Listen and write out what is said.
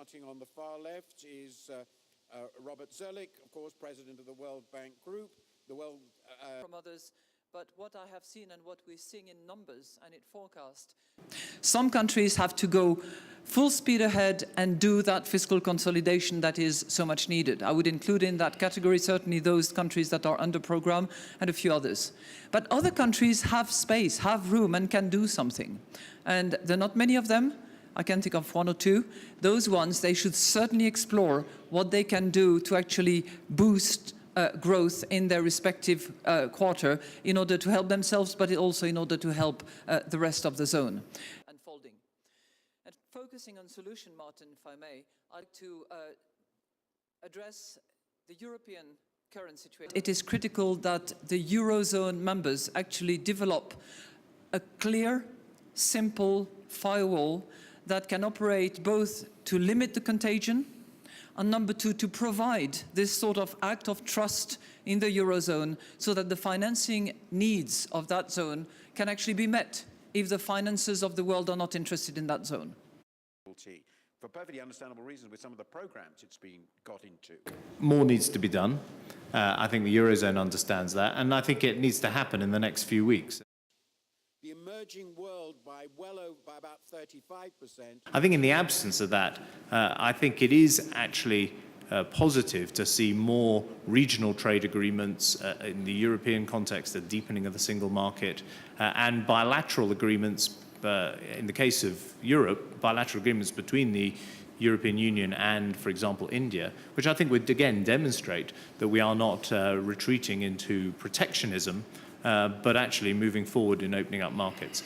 Starting on the far left is Robert Zoellick, of course, president of the World Bank Group. From others, but what I have seen and what we're seeing in numbers and in forecast, some countries have to go full speed ahead and do that fiscal consolidation that is so much needed. I would include in that category certainly those countries that are under program and a few others. But other countries have space, have room, and can do something. And there are not many of them. I can think of one or two. Those ones, they should certainly explore what they can do to actually boost growth in their respective quarter in order to help themselves, but also in order to help the rest of the zone. Unfolding. And focusing on solution, Martin, if I may, I'd like to address the European current situation. It is critical that the Eurozone members actually develop a clear, simple firewall that can operate both to limit the contagion and number two, to provide this sort of act of trust in the Eurozone so that the financing needs of that zone can actually be met if the finances of the world are not interested in that zone. For perfectly understandable reasons with some of the programs it's been got into. More needs to be done. I think the Eurozone understands that, and I think it needs to happen in the next few weeks. The emerging world by about 35%. I think in the absence of that, I think it is actually positive to see more regional trade agreements in the European context, a deepening of the single market, and bilateral agreements, in the case of Europe, bilateral agreements between the European Union and, for example, India, which I think would again demonstrate that we are not retreating into protectionism, but actually moving forward in opening up markets.